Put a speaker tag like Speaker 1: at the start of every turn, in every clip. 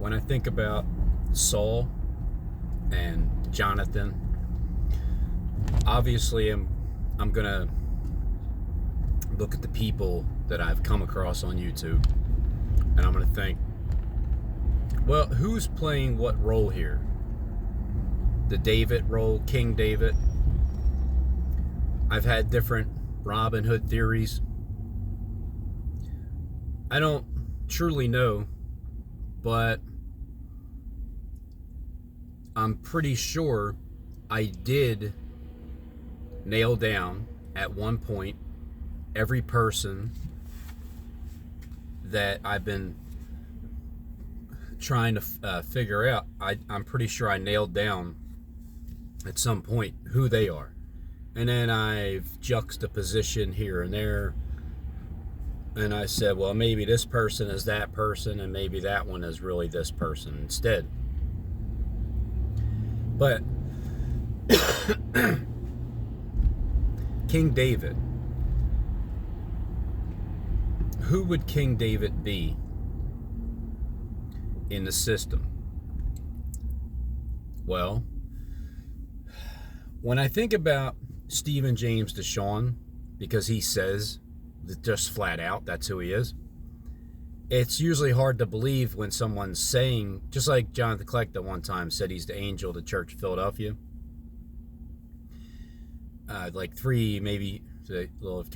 Speaker 1: when I think about Saul and Jonathan, obviously I'm gonna look at the people that I've come across on YouTube, and I'm gonna think, well, who's playing what role here? The David role, King David. I've had different Robin Hood theories. I don't truly know, but I'm pretty sure I did nail down at one point every person that I've been trying to figure out. I'm pretty sure I nailed down at some point who they are. And then I've juxtaposition here and there. And I said, well, maybe this person is that person, and maybe that one is really this person instead. But King David. Who would King David be in the system? Well, when I think about Stephen James Deshawn, because he says that just flat out that's who he is, it's usually hard to believe when someone's saying, just like Jonathan Kleck at one time said he's the angel of the Church of Philadelphia, like 3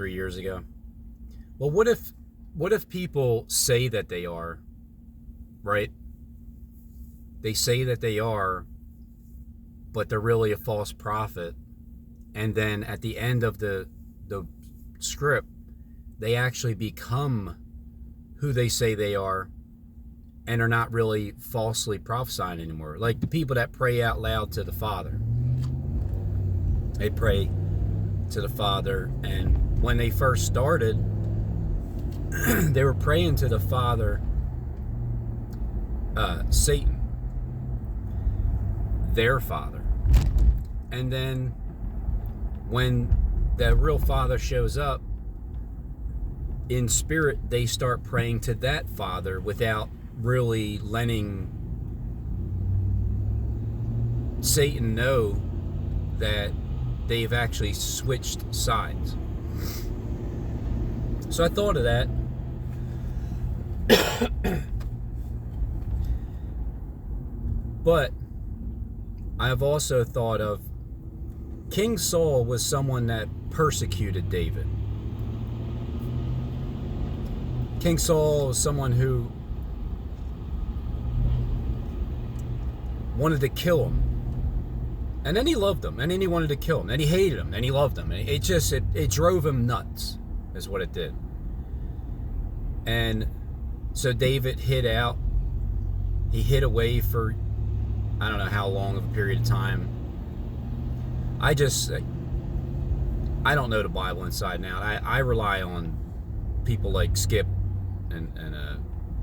Speaker 1: years ago. Well, what if people say that they are, right? They say that they are, but they're really a false prophet. And then at the end of the script, they actually become who they say they are and are not really falsely prophesying anymore. Like the people that pray out loud to the Father. They pray to the Father, and when they first started, they were praying to the Father, Satan, their father. And then when the real Father shows up in spirit, they start praying to that Father without really letting Satan know that they've actually switched sides. So I thought of that. But I've also thought of King Saul was someone that persecuted David. King Saul was someone who wanted to kill him. And then he loved him. And then he wanted to kill him. And he hated him. And he loved him. And it drove him nuts, is what it did. And so David hid out. He hid away for I don't know how long of a period of time. I don't know the Bible inside and out. I rely on people like Skip and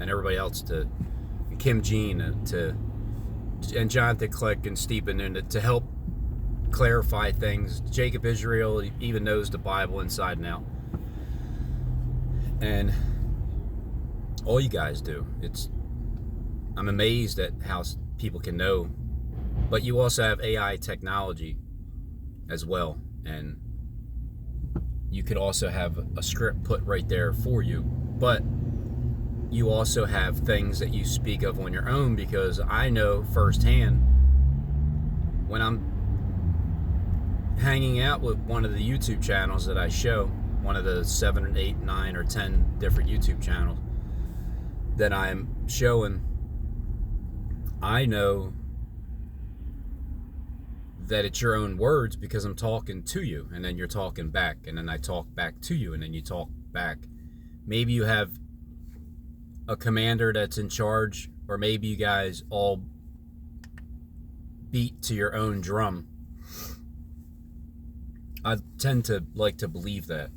Speaker 1: everybody else and Kim Jean and Jonathan Kleck and Stephen and to help clarify things. Jacob Israel even knows the Bible inside and out. And all you guys do. I'm amazed at how people can know, but you also have AI technology as well, and you could also have a script put right there for you, but you also have things that you speak of on your own, because I know firsthand when I'm hanging out with one of the YouTube channels that I show, one of the 7 or 8, 9 or 10 different YouTube channels that I'm showing, I know that it's your own words because I'm talking to you, and then you're talking back, and then I talk back to you, and then you talk back. Maybe you have a commander that's in charge, or maybe you guys all beat to your own drum. I tend to like to believe that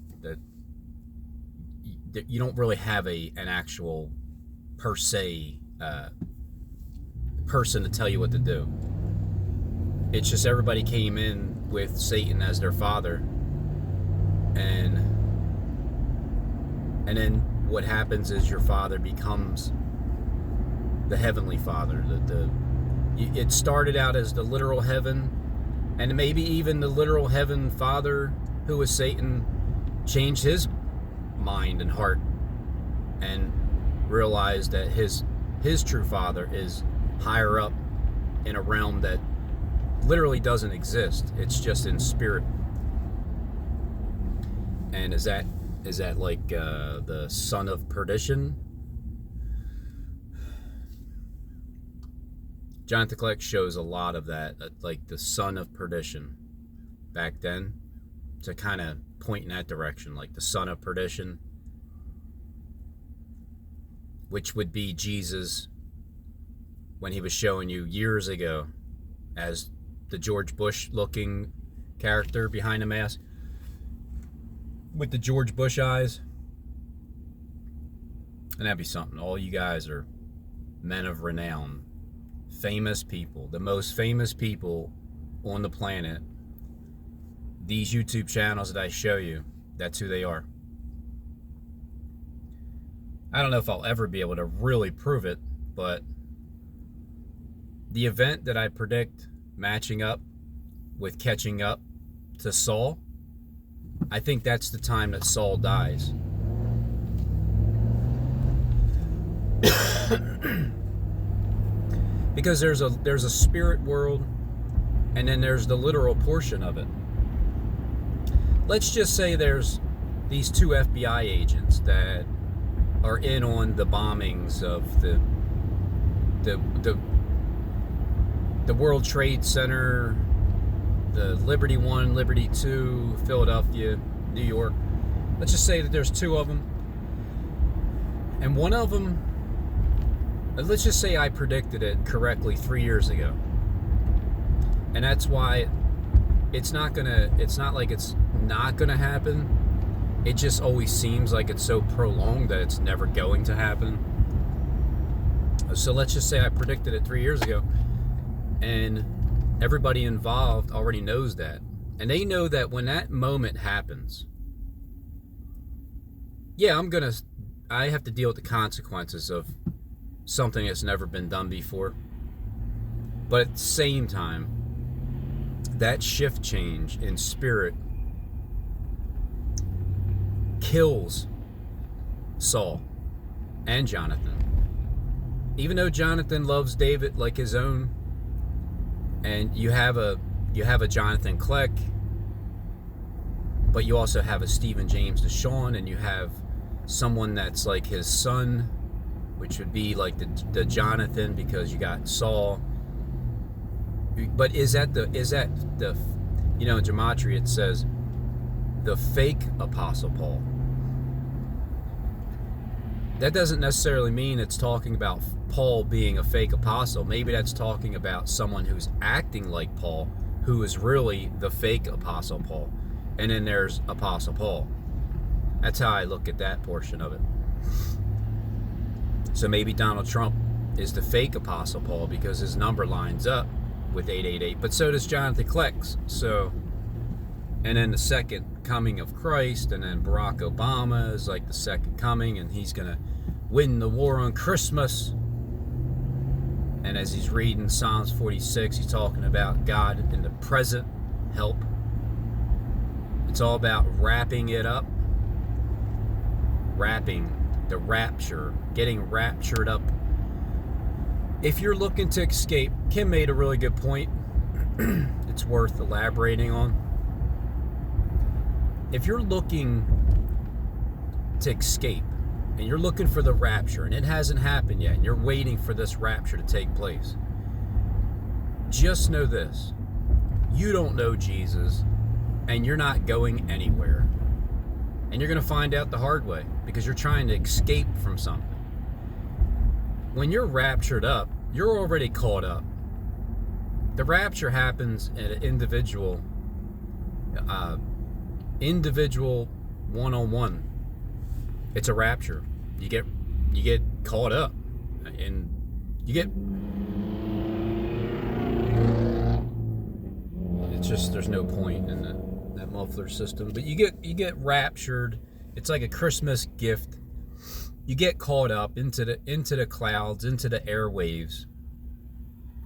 Speaker 1: you don't really have an actual per se person to tell you what to do. It's just everybody came in with Satan as their father, and then what happens is your father becomes the Heavenly Father. It started out as the literal heaven, and maybe even the literal heaven father, who was Satan, changed his mind and heart and realized that his true father is higher up in a realm that literally doesn't exist. It's just in spirit. And is that like the son of perdition? Jonathan Kleck shows a lot of that, like the son of perdition back then, to kind of point in that direction, like the son of perdition, which would be Jesus when he was showing you years ago as the George Bush looking character behind the mask with the George Bush eyes. And that'd be something. All you guys are men of renown, famous people, the most famous people on the planet. These YouTube channels that I show you, that's who they are. I don't know if I'll ever be able to really prove it, but the event that I predict matching up with catching up to Saul, I think that's the time that Saul dies. Because there's a spirit world, and then there's the literal portion of it. Let's just say there's these two FBI agents that are in on the bombings of the World Trade Center, the Liberty 1, Liberty 2, Philadelphia, New York. Let's just say that there's two of them. And one of them, let's just say I predicted it correctly 3 years ago. And that's why it's not like it's not gonna happen. It just always seems like it's so prolonged that it's never going to happen. So let's just say I predicted it 3 years ago, and everybody involved already knows that. And they know that when that moment happens, yeah, I have to deal with the consequences of something that's never been done before. But at the same time, that shift change in spirit kills Saul and Jonathan. Even though Jonathan loves David like his own, and you have a Jonathan Kleck, but you also have a Stephen James DeShawn, and you have someone that's like his son, which would be like the Jonathan, because you got Saul. But is that the in gematria it says the fake Apostle Paul. That doesn't necessarily mean it's talking about Paul being a fake apostle. Maybe that's talking about someone who's acting like Paul, who is really the fake Apostle Paul. And then there's Apostle Paul. That's how I look at that portion of it. So maybe Donald Trump is the fake Apostle Paul because his number lines up with 888, but so does Jonathan Kleck's. So, and then the second coming of Christ, and then Barack Obama is like the second coming, and he's gonna win the war on Christmas. And as he's reading Psalms 46, he's talking about God in the present help. It's all about wrapping it up, wrapping the rapture, getting raptured up. If you're looking to escape, Kim made a really good point. It's worth elaborating on. If you're looking to escape, and you're looking for the rapture, and it hasn't happened yet, and you're waiting for this rapture to take place, just know this: you don't know Jesus, and you're not going anywhere. And you're going to find out the hard way, because you're trying to escape from something. When you're raptured up, you're already caught up. The rapture happens at an individual one-on-one. It's a rapture. You get caught up, and you get. It's just there's no point in that muffler system, but you get raptured. It's like a Christmas gift, You get caught up into the clouds, into the airwaves.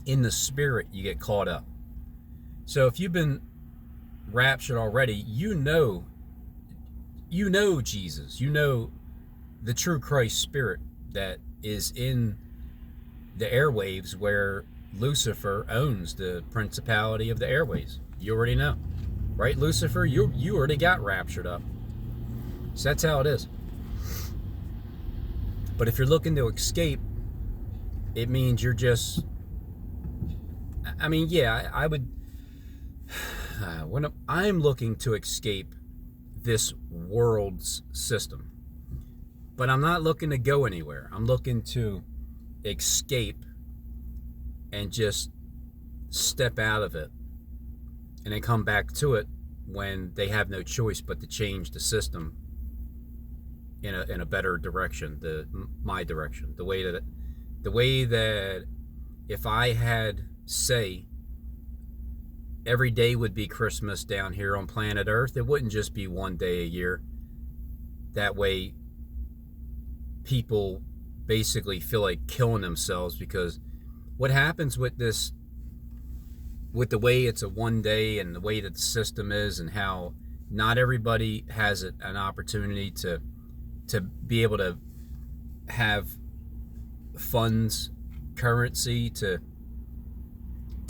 Speaker 1: In the spirit, you get caught up. So if you've been raptured already, you know Jesus. You know the true Christ spirit that is in the airwaves where Lucifer owns the principality of the airways. You already know. Right, Lucifer? You already got raptured up. So that's how it is. But if you're looking to escape, it means you're just... I mean, yeah, I would... when I'm looking to escape this world's system. But I'm not looking to go anywhere. I'm looking to escape and just step out of it and then come back to it when they have no choice but to change the system in a better direction, my direction, the way that if I had say every day would be Christmas down here on planet Earth, it wouldn't just be one day a year. That way people basically feel like killing themselves, because what happens with this, with the way it's a one day and the way that the system is, and how not everybody has an opportunity to be able to have funds, currency to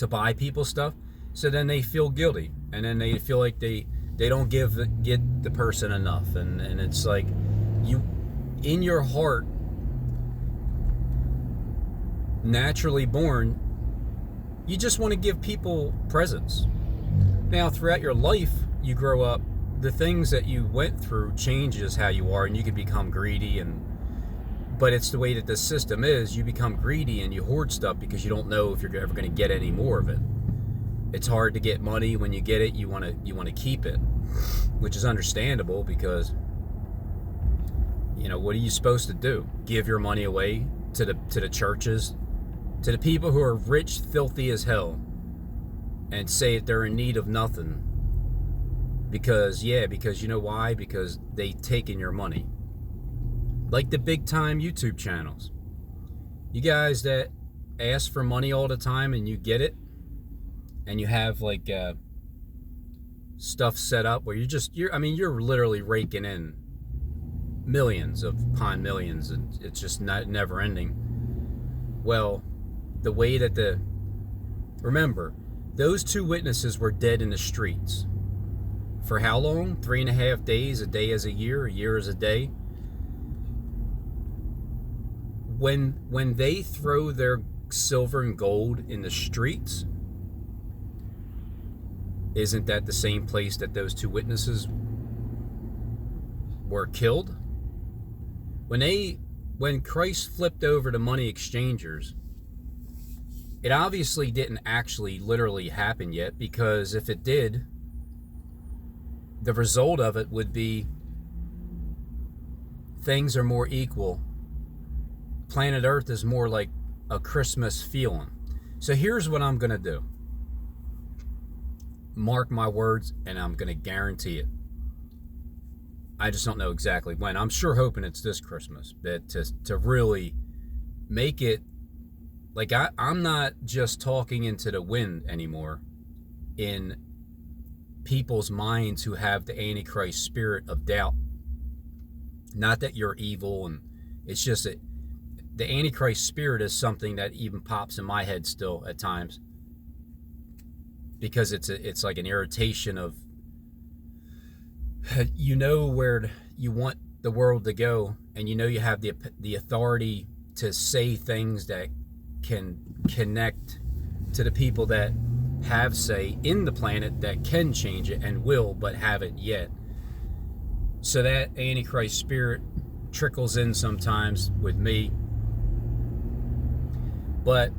Speaker 1: buy people stuff. So then they feel guilty, and then they feel like they don't get the person enough, and it's like, you in your heart, naturally born, you just want to give people presents. Now throughout your life, you grow up, the things that you went through changes how you are, and you can become greedy, but it's the way that the system is. You become greedy and you hoard stuff because you don't know if you're ever going to get any more of it. It's hard to get money. When you get it, you want to keep it, which is understandable, because what are you supposed to do? Give your money away to the churches, to the people who are rich, filthy as hell, and say that they're in need of nothing? Because you know why? Because they taken your money. Like the big time YouTube channels. You guys that ask for money all the time and you get it, and you have like stuff set up where you're literally raking in millions upon millions, and it's just not never ending. Well, the way that remember, those two witnesses were dead in the streets. For how long? 3.5 days. A day is a year is a day. When they throw their silver and gold in the streets, isn't that the same place that those two witnesses were killed? When Christ flipped over to money exchangers, it obviously didn't actually literally happen yet, because if it did, the result of it would be things are more equal. Planet Earth is more like a Christmas feeling. So here's what I'm going to do. Mark my words, and I'm going to guarantee it. I just don't know exactly when. I'm sure hoping it's this Christmas, but to really make it, like, I'm not just talking into the wind anymore in people's minds who have the Antichrist spirit of doubt. Not that you're evil, and it's just that the Antichrist spirit is something that even pops in my head still at times, because it's like an irritation of, where you want the world to go, and you have the authority to say things that can connect to the people that have say in the planet, that can change it and will, but haven't yet. So that Antichrist spirit trickles in sometimes with me. But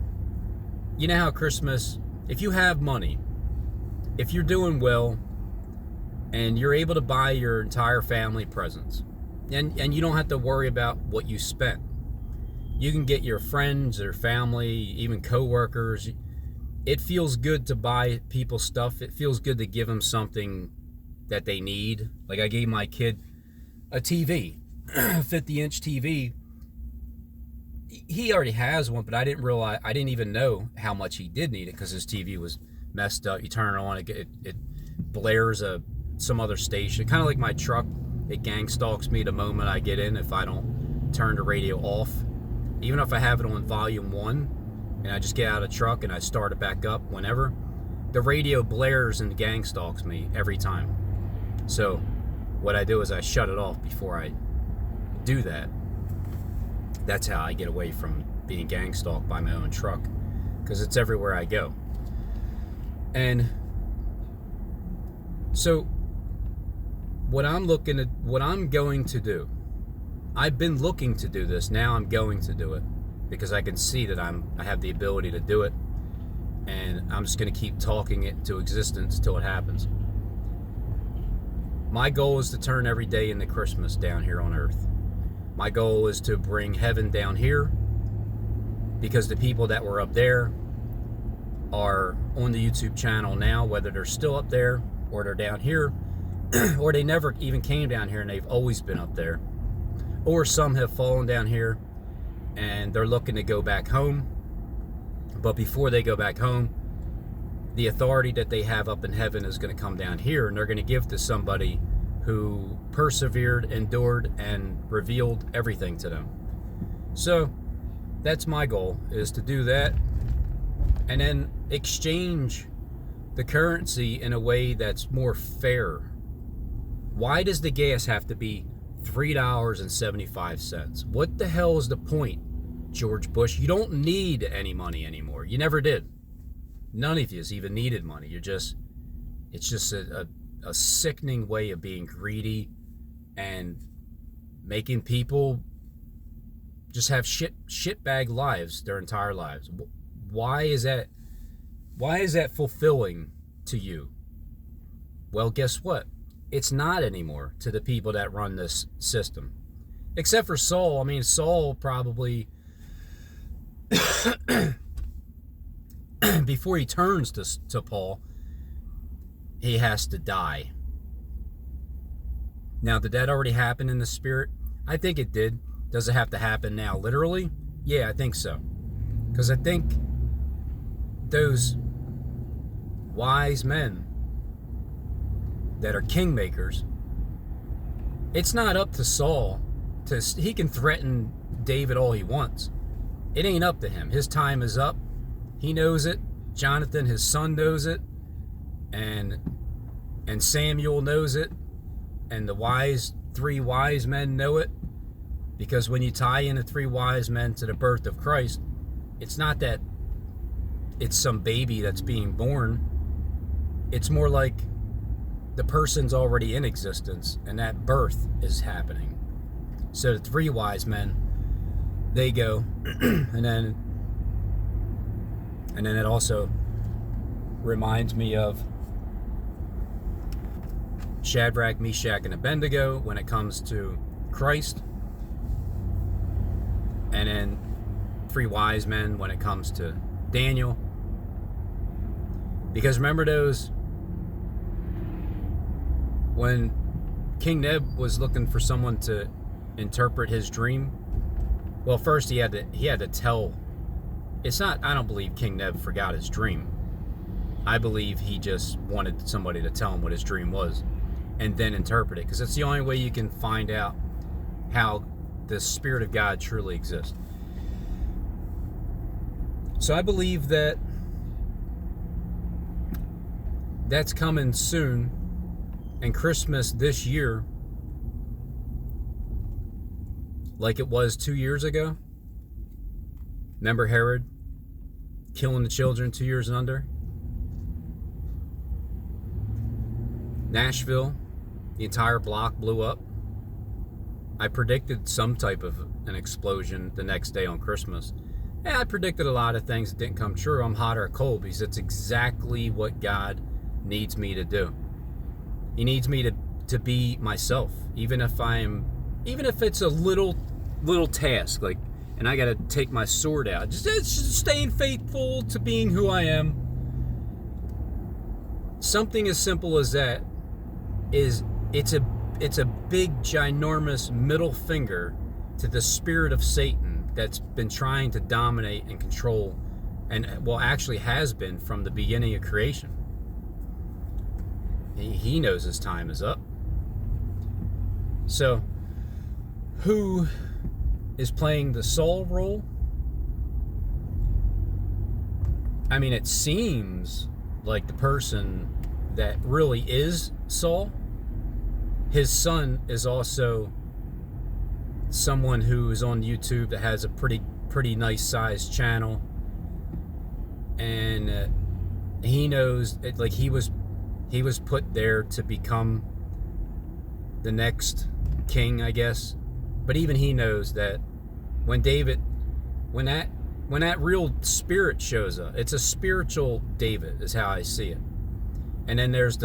Speaker 1: you know how Christmas, if you have money, if you're doing well, and you're able to buy your entire family presents, and you don't have to worry about what you spent. You can get your friends or family, even co-workers. It feels good to buy people stuff. It feels good to give them something that they need. Like I gave my kid a TV, a 50-inch TV, he already has one, but I didn't even know how much he did need it because his TV was messed up. You turn it on, it blares some other station, kind of like my truck. It gang stalks me the moment I get in if I don't turn the radio off. Even if I have it on volume 1 and I just get out of the truck and I start it back up whenever, the radio blares and gang stalks me every time. So what I do is I shut it off before I do that. That's how I get away from being gang stalked by my own truck, because it's everywhere I go. And so what I'm going to do, I've been looking to do this, now I'm going to do it, because I can see that I have the ability to do it, and I'm just going to keep talking it into existence till it happens. My goal is to turn every day into Christmas down here on earth. My goal is to bring heaven down here, because the people that were up there are on the YouTube channel now, whether they're still up there or they're down here, or they never even came down here and they've always been up there, or some have fallen down here and they're looking to go back home. But before they go back home, the authority that they have up in heaven is going to come down here, and they're going to give to somebody who persevered, endured, and revealed everything to them. So that's my goal, is to do that and then exchange the currency in a way that's more fair. Why does the gas have to be $3.75? What the hell is the point, George Bush? You don't need any money anymore. You never did. None of you even needed money. it's just a sickening way of being greedy and making people just have shitbag lives their entire lives. Why is that fulfilling to you? Well, guess what? It's not anymore to the people that run this system. Except for Saul. I mean, Saul probably before he turns to Paul, he has to die. Now, did that already happen in the spirit? I think it did. Does it have to happen now literally? Yeah, I think so. Because I think those wise men that are kingmakers, it's not up to Saul he can threaten David all he wants. It ain't up to him. His time is up. He knows it. Jonathan, his son, knows it. And Samuel knows it. And the three wise men know it. Because when you tie in the 3 wise men to the birth of Christ, it's not that it's some baby that's being born. It's more like the person's already in existence and that birth is happening. So the 3 wise men, they go, and then it also reminds me of Shadrach, Meshach, and Abednego when it comes to Christ, and then 3 wise men when it comes to Daniel. Because remember those, when King Neb was looking for someone to interpret his dream, well, first he had to tell. It's not, I don't believe King Neb forgot his dream. I believe he just wanted somebody to tell him what his dream was and then interpret it, because it's the only way you can find out how the Spirit of God truly exists. So I believe that that's coming soon, and Christmas this year, like it was 2 years ago. Remember Herod killing the children 2 years and under? Nashville, the entire block blew up. I predicted some type of an explosion the next day on Christmas. Yeah, I predicted a lot of things that didn't come true. I'm hot or cold, because it's exactly what God needs me to do. He needs me to be myself, even if it's a little task, like, and I got to take my sword out. Just staying faithful to being who I am. Something as simple as that it's a big, ginormous middle finger to the spirit of Satan, that's been trying to dominate and control, and well, actually has been from the beginning of creation. He knows his time is up. So, who is playing the Saul role? I mean, it seems like the person that really is Saul. His son is also someone who is on YouTube that has a pretty nice sized channel, and he knows it, like he was put there to become the next king, I guess. But even he knows that when that real spirit shows up, it's a spiritual David, is how I see it. And then there's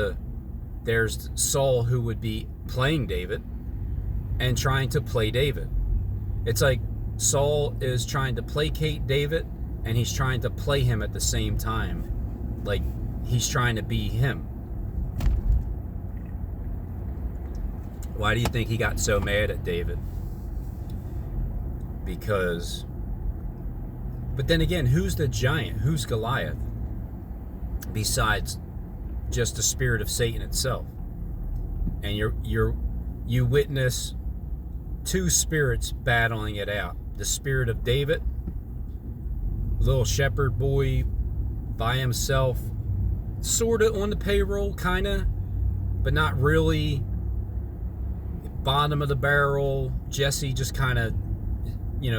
Speaker 1: Saul, who would be playing David and trying to play David. It's like Saul is trying to placate David, and he's trying to play him at the same time. Like he's trying to be him. Why do you think he got so mad at David? But then again, who's the giant? Who's Goliath? Besides just the spirit of Satan itself. And you witness two spirits battling it out. The spirit of David, little shepherd boy by himself, sort of on the payroll, kind of, but not really. Bottom of the barrel. Jesse just kind of,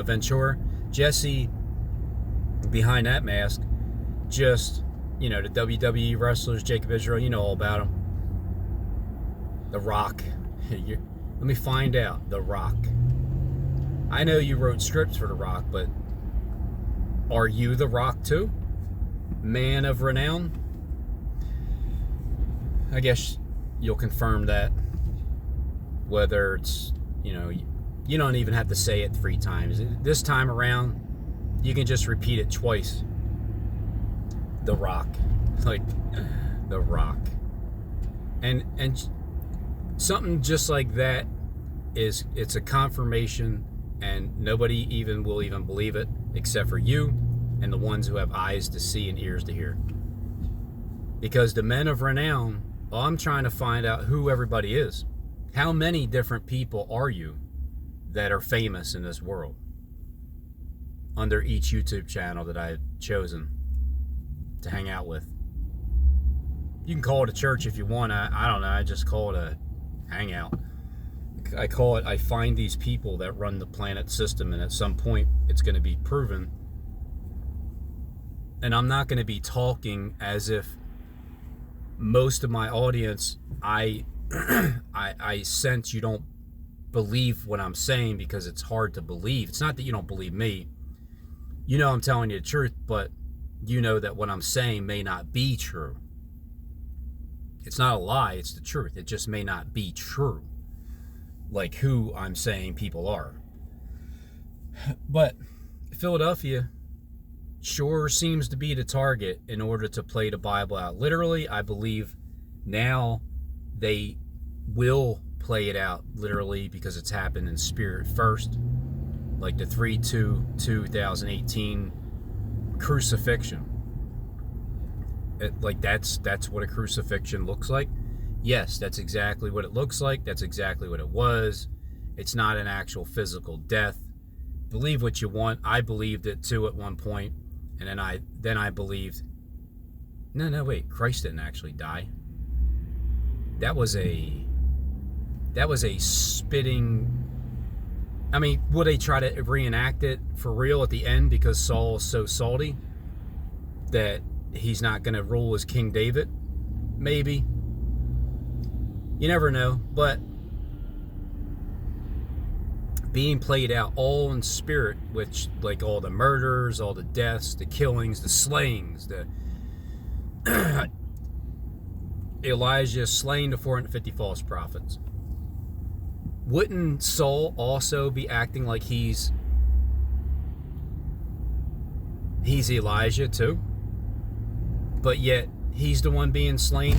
Speaker 1: Ventura. Jesse, behind that mask, just, the WWE wrestlers, Jacob Israel, you know all about him. The Rock. Let me find out. The Rock. I know you wrote scripts for The Rock, but are you The Rock too? Man of renown? I guess you'll confirm that. Whether it's, you don't even have to say it 3 times. This time around, you can just repeat it twice. The Rock. Like, The Rock. And something just like that it's a confirmation, and nobody will even believe it except for you and the ones who have eyes to see and ears to hear. Because the men of renown, I'm trying to find out who everybody is. How many different people are you that are famous in this world under each YouTube channel that I've chosen to hang out with? You can call it a church if you want. I don't know. I just call it a hangout. I find these people that run the planet system, and at some point it's going to be proven. And I'm not going to be talking as if most of my audience, I sense you don't believe what I'm saying, because it's hard to believe. It's not that you don't believe me. I'm telling you the truth, but you know that what I'm saying may not be true. It's not a lie, it's the truth. It just may not be true, like who I'm saying people are. But Philadelphia sure seems to be the target in order to play the Bible out literally. I believe now they will play it out literally, because it's happened in spirit first, like the 3/2/2018 crucifixion. That's what a crucifixion looks like. Yes, that's exactly what it looks like. That's exactly what it was. It's not an actual physical death. Believe what you want. I believed it too at one point, and then I believed. No, wait. Christ didn't actually die. That was a spitting. I mean, will they try to reenact it for real at the end because Saul's so salty that he's not going to rule as King David? Maybe. You never know. But being played out all in spirit, which, like, all the murders, all the deaths, the killings, the slayings, the Elijah slaying the 450 false prophets. Wouldn't Saul also be acting like he's Elijah too? But yet he's the one being slain.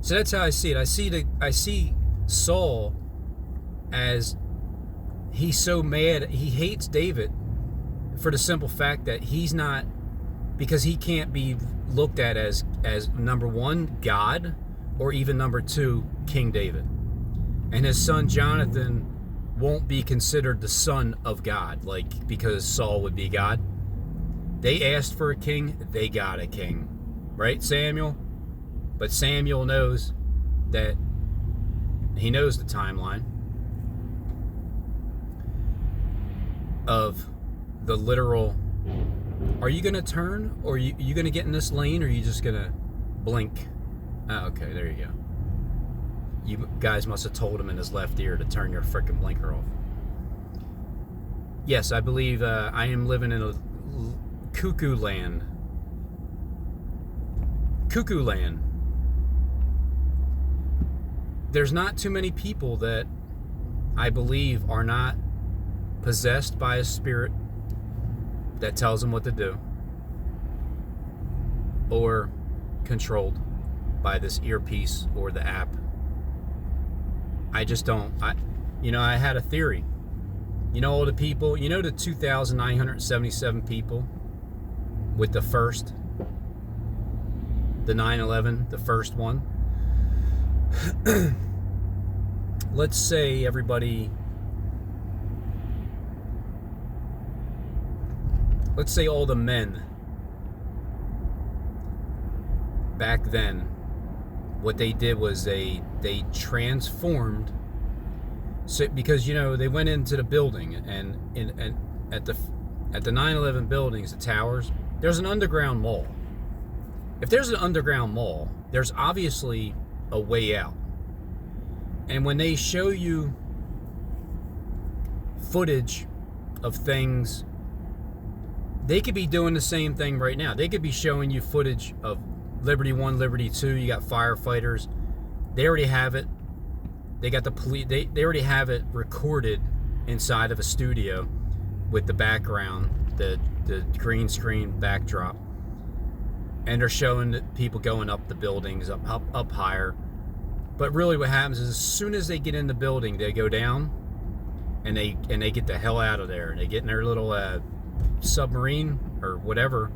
Speaker 1: So that's how I see it. I see Saul as he's so mad. He hates David for the simple fact that he's not, because he can't be looked at as number one, God, or even number two, King David. And his son Jonathan won't be considered the son of God, like, because Saul would be God. They asked for a king, they got a king. Right, Samuel? But Samuel knows that he knows the timeline of the literal, are you going to turn, or are you going to get in this lane, or are you just going to blink? Oh, okay, there you go. You guys must have told him in his left ear to turn your frickin' blinker off. Yes, I believe I am living in a cuckoo land. Cuckoo land. There's not too many people that I believe are not possessed by a spirit that tells them what to do, or controlled by this earpiece or the app. I just don't. I had a theory. All the people, the 2,977 people with the 9/11, the first one. Let's say all the men back then, what they did was they transformed. So, because they went into the building, and at the 9/11 buildings, the towers, there's an underground mall. If there's an underground mall, there's obviously a way out. And when they show you footage of things, they could be doing the same thing right now. They could be showing you footage of Liberty 1, Liberty 2. You got firefighters. They already have it. They got the police. They already have it recorded inside of a studio with the background, the green screen backdrop. And they're showing people going up the buildings, up higher. But really what happens is, as soon as they get in the building, they go down and they get the hell out of there. They get in their little submarine or whatever.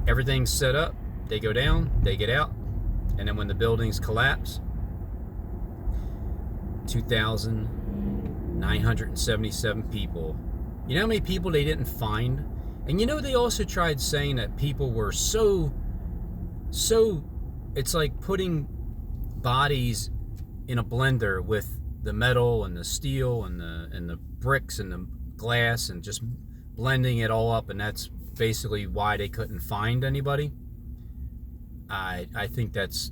Speaker 1: Everything's set up. They go down, they get out. And then when the buildings collapse, 2,977 people. You know how many people they didn't find? And they also tried saying that people were so, it's like putting bodies in a blender with the metal and the steel and the bricks and the glass, and just blending it all up, and that's basically why they couldn't find anybody. I think that's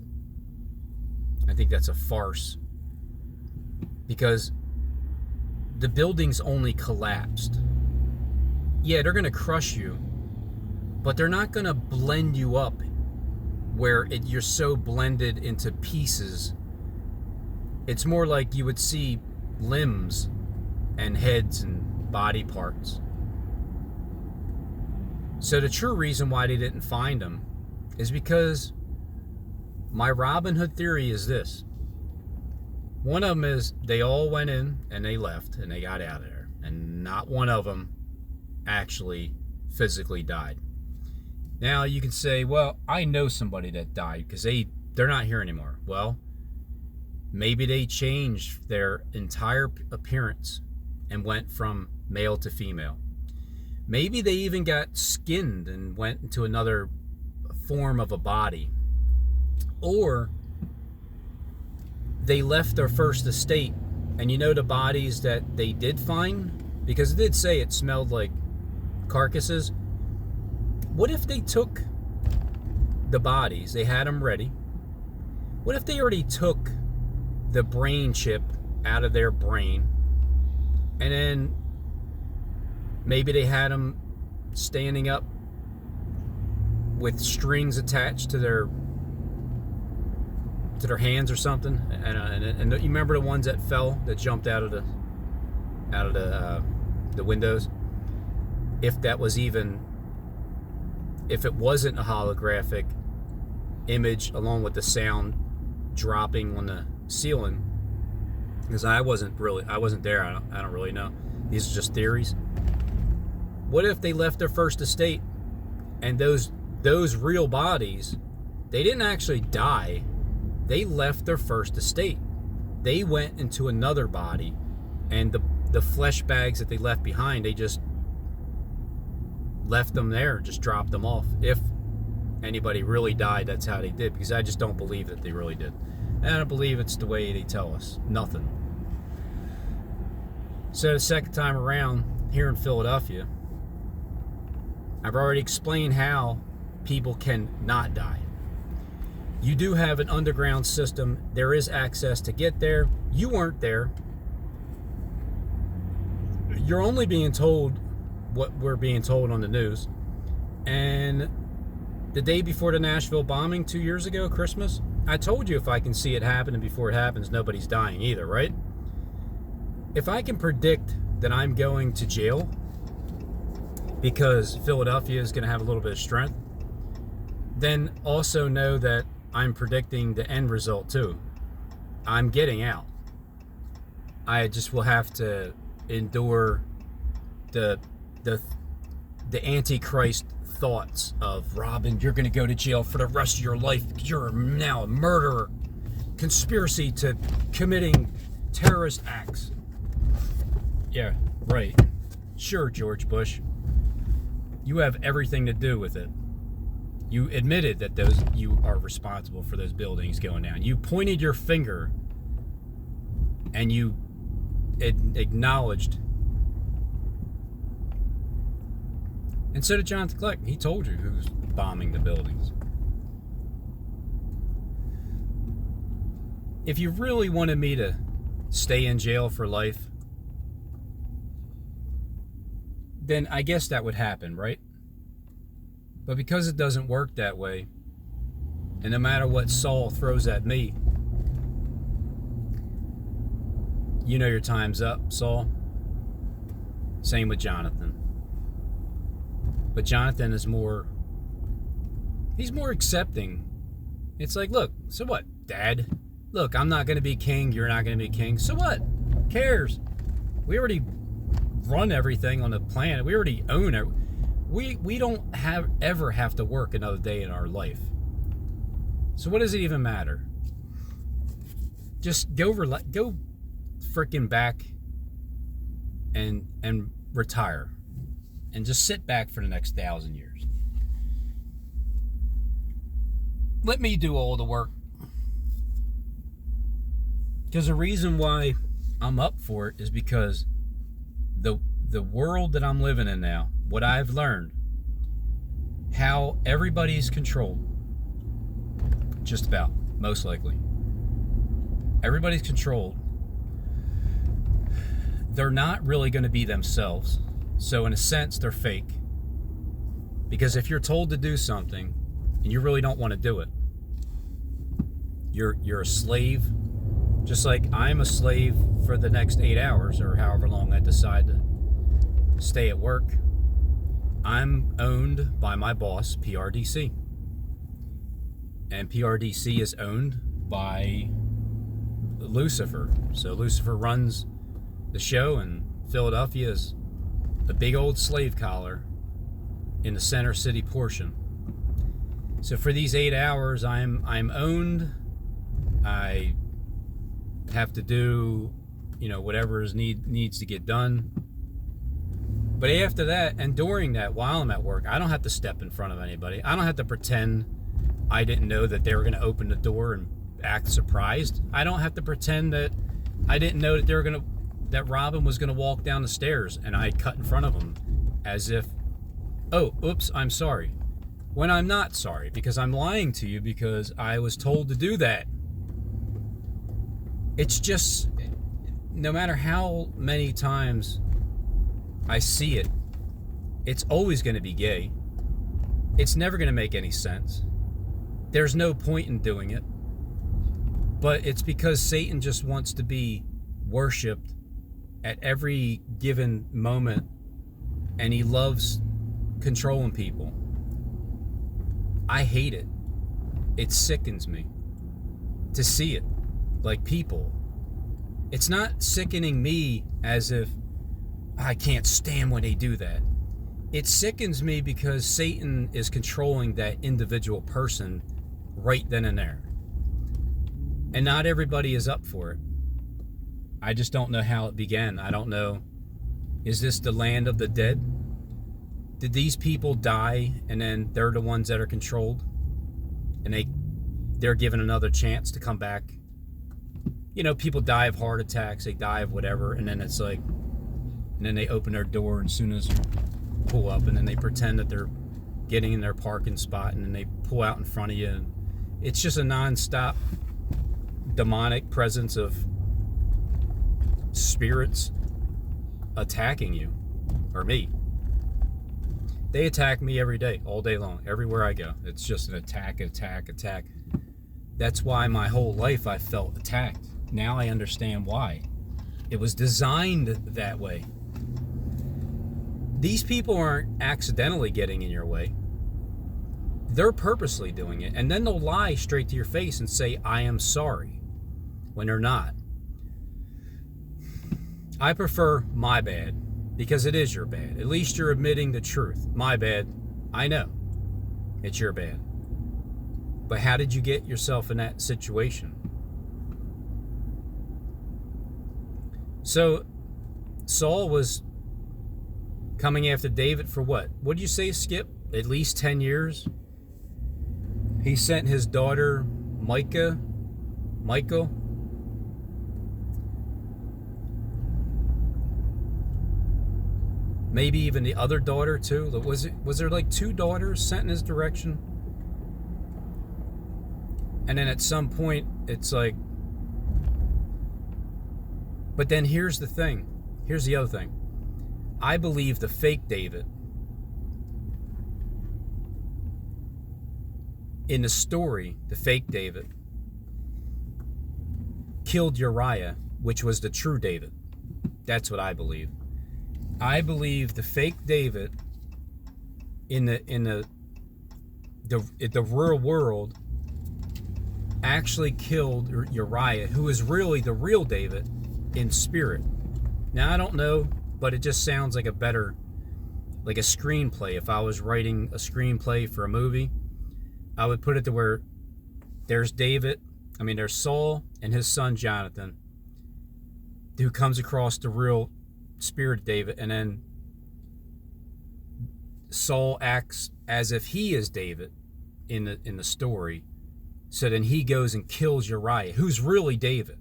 Speaker 1: a farce, because the buildings only collapsed. Yeah, they're going to crush you, but they're not going to blend you up where you're so blended into pieces. It's more like you would see limbs and heads and body parts. So the true reason why they didn't find them is because my Robin Hood theory is this. One of them is they all went in and they left and they got out of there, and not one of them actually physically died. Now you can say, well, I know somebody that died because they're not here anymore. Well, maybe they changed their entire appearance and went from male to female. Maybe they even got skinned and went into another form of a body. Or they left their first estate, and the bodies that they did find, because it did say it smelled like carcasses. What if they took the bodies, they had them ready? What if they already took the brain chip out of their brain, and then maybe they had them standing up with strings attached to their hands or something, and you remember the ones that fell, that jumped out of the windows? If it wasn't a holographic image along with the sound dropping on the ceiling, because I wasn't there. I don't really know. These are just theories. What if they left their first estate, and those real bodies, they didn't actually die. They left their first estate. They went into another body, and the flesh bags that they left behind, they just left them there, just dropped them off. If anybody really died, that's how they did, because I just don't believe that they really did. And I don't believe it's the way they tell us. Nothing. So the second time around, here in Philadelphia, I've already explained how people can not die. You do have an underground system. There is access to get there. You weren't there. You're only being told what we're being told on the news. And the day before the Nashville bombing 2 years ago, Christmas, I told you if I can see it happening before it happens, nobody's dying either, right? If I can predict that I'm going to jail because Philadelphia is going to have a little bit of strength, then also know that I'm predicting the end result too. I'm getting out. I just will have to endure the Antichrist thoughts of, Robin, you're going to go to jail for the rest of your life. You're now a murderer. Conspiracy to committing terrorist acts. Yeah, right. Sure, George Bush. You have everything to do with it. You admitted that you are responsible for those buildings going down. You pointed your finger and you acknowledged. And so did Jonathan Kleck. He told you who's bombing the buildings. If you really wanted me to stay in jail for life, then I guess that would happen, right? But because it doesn't work that way, and no matter what Saul throws at me, you know your time's up, Saul. Same with Jonathan. But Jonathan is he's more accepting. It's like, look, so what, Dad? Look, I'm not going to be king, you're not going to be king. So what? Who cares? We already run everything on the planet. We already own it. We don't ever have to work another day in our life. So what does it even matter? Just go freaking back and retire. And just sit back for the next 1,000 years. Let me do all the work. Because the reason why I'm up for it is because the world that I'm living in now, what I've learned, how everybody's controlled, just about, most likely. Everybody's controlled. They're not really going to be themselves. So in a sense, they're fake. Because if you're told to do something and you really don't want to do it, you're a slave. Just like I'm a slave for the next 8 hours or however long I decide to stay at work. I'm owned by my boss, PRDC. And PRDC is owned by Lucifer. So Lucifer runs the show, and Philadelphia is a big old slave collar in the center city portion. So for these 8 hours, I'm owned. I have to do, whatever needs to get done. But after that, and during that, while I'm at work, I don't have to step in front of anybody. I don't have to pretend I didn't know that they were going to open the door and act surprised. I don't have to pretend that I didn't know that that Robin was going to walk down the stairs and I cut in front of him as if, oh, oops, I'm sorry. When I'm not sorry, because I'm lying to you because I was told to do that. It's just, no matter how many times I see it, it's always going to be gay. It's never going to make any sense. There's no point in doing it. But it's because Satan just wants to be worshipped at every given moment, and he loves controlling people. I hate it. It sickens me to see it. Like, people It's not sickening me as if I can't stand when they do that. It sickens me because Satan is controlling that individual person right then and there. And not everybody is up for it. I just don't know how it began. I don't know. Is this the land of the dead? Did these people die and then they're the ones that are controlled? And they're given another chance to come back? You know, people die of heart attacks, they die of whatever, and then it's like, and then they open their door and as soon as pull up, and then they pretend that they're getting in their parking spot, and then they pull out in front of you. And it's just a non-stop demonic presence of spirits attacking you, or me. They attack me every day, all day long, everywhere I go. It's just an attack. That's why my whole life I felt attacked. Now I understand why. It was designed that way. These people aren't accidentally getting in your way. They're purposely doing it. And then they'll lie straight to your face and say, I am sorry, when they're not. I prefer my bad, because it is your bad. At least you're admitting the truth. My bad. I know. It's your bad. But how did you get yourself in that situation? So, Saul was coming after David for what? What did you say, Skip? At least 10 years? He sent his daughter, Michael, maybe even the other daughter too. Was there like 2 daughters sent in his direction? And then at some point, it's like, but then here's the thing. Here's the other thing. I believe the fake David in the story, the fake David killed Uriah, which was the true David. That's what I believe. I believe the fake David in the real world actually killed Uriah, who is really the real David in spirit. Now I don't know, but it just sounds like a screenplay. If I was writing a screenplay for a movie, I would put it to where there's Saul and his son Jonathan, who comes across the real spirit of David, and then Saul acts as if he is David in the story. So then he goes and kills Uriah, who's really David.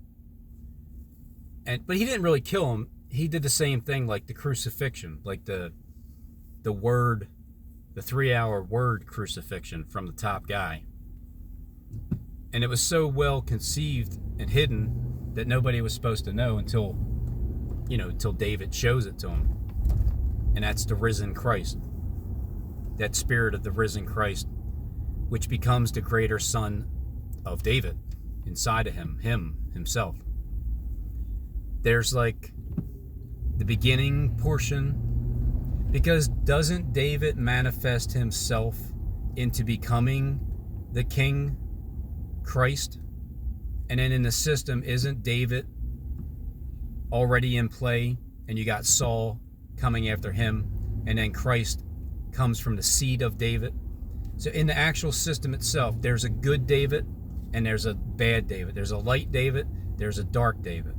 Speaker 1: But he didn't really kill him. He did the same thing like the crucifixion, like the 3-hour word crucifixion from the top guy. And it was so well conceived and hidden that nobody was supposed to know until David shows it to him. And that's the risen Christ. That spirit of the risen Christ, which becomes the greater son of David inside of himself. There's like the beginning portion, because doesn't David manifest himself into becoming the King Christ? And then in the system, isn't David already in play? And you got Saul coming after him, and then Christ comes from the seed of David. So in the actual system itself, there's a good David and there's a bad David. There's a light David, there's a dark David.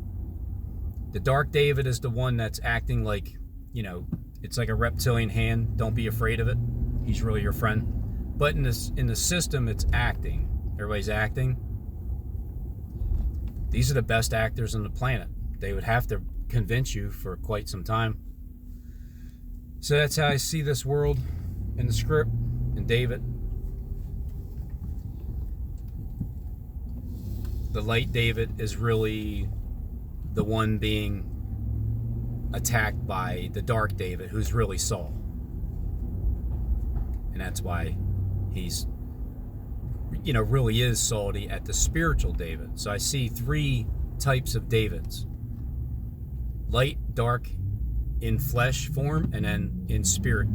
Speaker 1: The dark David is the one that's acting like, it's like a reptilian hand. Don't be afraid of it. He's really your friend. But in the system, it's acting. Everybody's acting. These are the best actors on the planet. They would have to convince you for quite some time. So that's how I see this world in the script and David. The light David is really the one being attacked by the dark David, who's really Saul. And that's why he's, really is salty at the spiritual David. So I see 3 types of Davids. Light, dark, in flesh form, and then in spirit.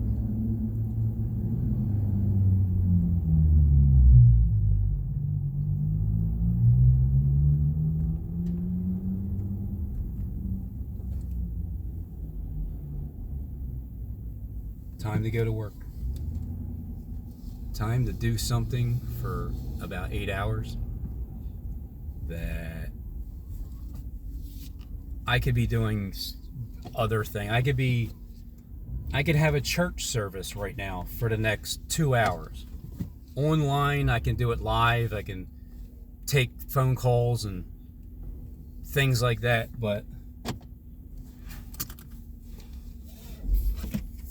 Speaker 1: time to go to work. Time to do something for about 8 hours that I could be doing other thing. I could have a church service right now for the next 2 hours. Online, I can do it live. I can take phone calls and things like that, but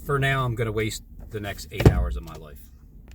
Speaker 1: for now, I'm going to waste the next 8 hours of my life.